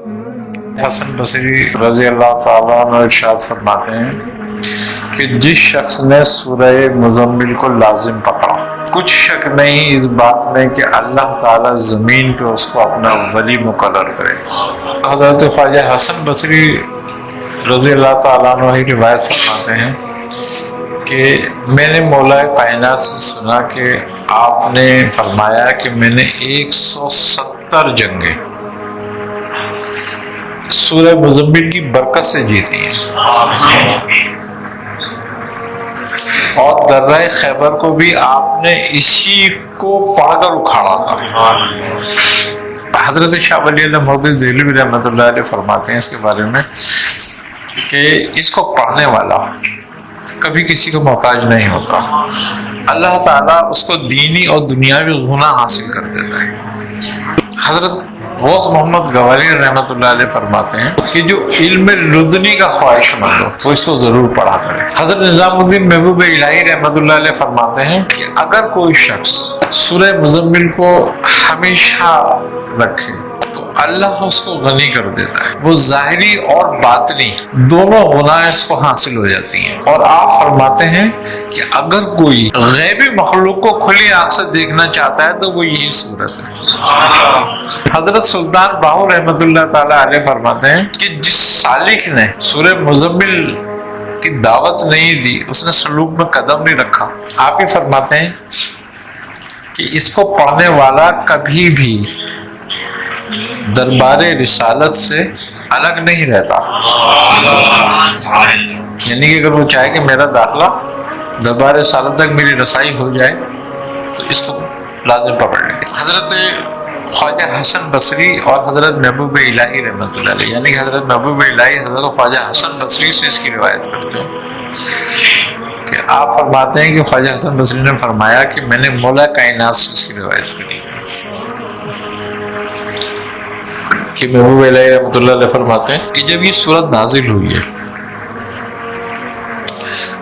حسن بصری رضی اللہ تعالیٰ عنہ ارشاد فرماتے ہیں کہ جس شخص نے سورہ مزمل کو لازم پکڑا، کچھ شک نہیں اس بات میں کہ اللہ تعالیٰ زمین پہ اس کو اپنا ولی مقرر کرے۔ حضرت خواجہ حسن بصری رضی اللہ تعالیٰ عنہ ہی روایت فرماتے ہیں کہ میں نے مولا کائنات سے سنا کہ آپ نے فرمایا کہ میں نے 170 جنگیں سورہ مزمل کی برکت سے جیتی ہیں، اور درہ خیبر کو بھی آپ نے اسی کو پڑھ کر اکھاڑا تھا۔ حضرت شاہ ولی اللہ محدث دہلوی رحمۃ اللہ علیہ فرماتے ہیں اس کے بارے میں کہ اس کو پڑھنے والا کبھی کسی کو محتاج نہیں ہوتا، اللہ تعالیٰ اس کو دینی اور دنیاوی غنیٰ حاصل کر دیتا ہے۔ حضرت غوث محمد گواری رحمۃ اللہ علیہ فرماتے ہیں کہ جو علم لدنی کا خواہش مند ہو وہ اس کو ضرور پڑھا کرے۔ حضرت نظام الدین محبوب الہی رحمۃ اللہ علیہ فرماتے ہیں کہ اگر کوئی شخص سورہ مزمل کو ہمیشہ رکھے تو اللہ اس کو غنی کر دیتا ہے، وہ ظاہری اور باطنی دونوں غنائیں اس کو حاصل ہو جاتی ہیں۔ اور آپ فرماتے ہیں کہ اگر کوئی غیبی مخلوق کو کھلی آنکھ سے دیکھنا چاہتا ہے تو وہ یہی صورت ہے۔ حضرت سلطان باہو رحمۃ اللہ تعالیٰ علیہ فرماتے ہیں کہ جس سالک نے سورہ مزمل کی دعوت نہیں دی اس نے سلوک میں قدم نہیں رکھا۔ آپ ہی فرماتے ہیں کہ اس کو پڑھنے والا کبھی بھی دربار رسالت سے الگ نہیں رہتا، یعنی کہ اگر وہ چاہے کہ میرا داخلہ دربار رسالت تک میری رسائی ہو جائے تو اس کو لازم پکڑ لیں گے۔ حضرت خواجہ حسن بصری اور حضرت محبوب الہی رحمۃ اللہ علیہ، یعنی کہ حضرت محبوب الہی حضرت خواجہ حسن بصری سے اس کی روایت کرتے ہیں کہ آپ فرماتے ہیں کہ خواجہ حسن بصری نے فرمایا کہ میں نے مولا کائنات سے اس کی روایت کری کہ محبوب الہی رحمۃ اللہ علیہ فرماتے ہیں کہ جب یہ سورت نازل ہوئی ہے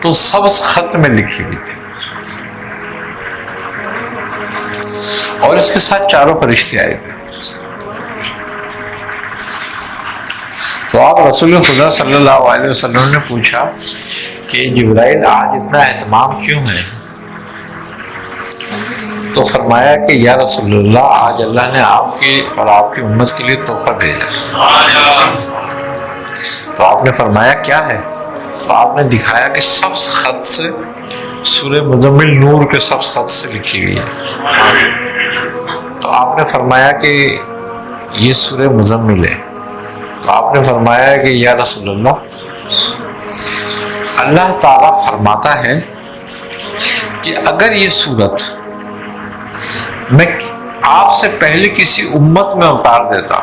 تو سبز خط میں لکھی ہوئی تھی اور اس کے ساتھ چاروں فرشتے آئے تھے۔ تو آپ رسول خدا صلی اللہ علیہ وسلم نے پوچھا کہ جبرائیل آج اتنا اہتمام کیوں ہے؟ تو فرمایا کہ یا رسول اللہ آج اللہ نے آپ کی اور آپ کی امت کے لیے تحفہ بھیجا۔ تو آپ نے فرمایا کیا ہے؟ تو آپ نے دکھایا کہ سبز خط سے سورہ مزمل نور کے سبز خط سے لکھی ہوئی ہے۔ تو آپ نے فرمایا کہ یہ سورہ مزمل ہے۔ تو آپ نے فرمایا کہ یا رسول اللہ تعالیٰ فرماتا ہے کہ اگر یہ سورت میں آپ سے پہلے کسی امت میں اتار دیتا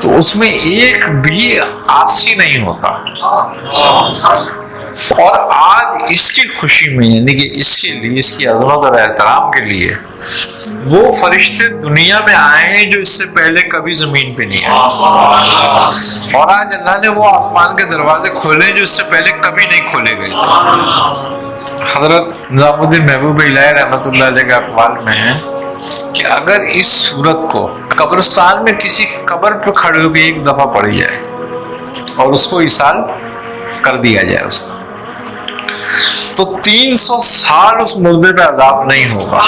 تو اس میں ایک بھی عاصی نہیں ہوتا، اور آج اس کی خوشی میں یعنی کہ اس کے لیے، اس کی عظمت اور احترام کے لیے وہ فرشتے دنیا میں آئے ہیں جو اس سے پہلے کبھی زمین پہ نہیں آئے، اور آج اللہ نے وہ آسمان کے دروازے کھولے جو اس سے پہلے کبھی نہیں کھولے گئے تھے۔ حضرت نظام الدین محبوب الہی رحمۃ اللہ علیہ کے اقوال میں ہے کہ اگر اس سورت کو قبرستان میں کسی قبر پہ کھڑے ہو کے ایک دفعہ پڑھی جائے اور اس کو ایصال کر دیا جائے اس کو، تو 300 سال اس مردے پہ عذاب نہیں ہوگا۔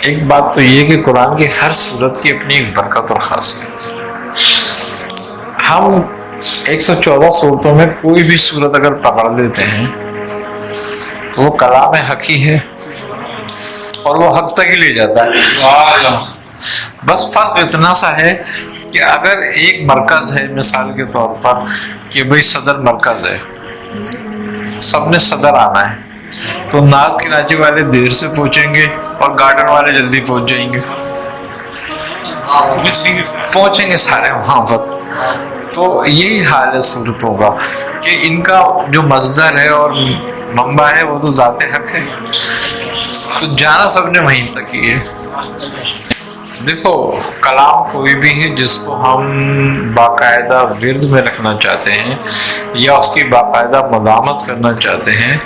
ایک بات تو یہ کہ قرآن کی ہر سورت کی اپنی ایک برکت اور خاصیت۔ ہم 114 صورتوں میں کوئی بھی صورت اگر پکڑ لیتے ہیں تو وہ کلام حق ہی ہے اور وہ حق تک ہی لے جاتا ہے۔ بس فرق اتنا سا ہے کہ اگر ایک مرکز ہے، مثال کے طور پر کہ بھئی صدر مرکز ہے، سب نے صدر آنا ہے تو نعت کے ناچے والے دیر سے پہنچیں گے اور گارڈن والے جلدی پہنچ جائیں گے، پہنچیں گے سارے وہاں پر۔ تو یہی حال ہے صورتوں کا کہ ان کا جو مصدر ہے اور منبع ہے وہ تو ذات حق ہے، تو جانا سب نے وہیں تک ہی ہے۔ دیکھو کلام کوئی بھی ہے جس کو ہم باقاعدہ ورد میں رکھنا چاہتے ہیں یا اس کی باقاعدہ مدامت کرنا چاہتے ہیں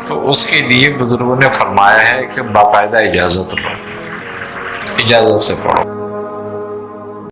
تو اس کے لیے بزرگوں نے فرمایا ہے کہ باقاعدہ اجازت لو۔ اجازت سے پڑھو.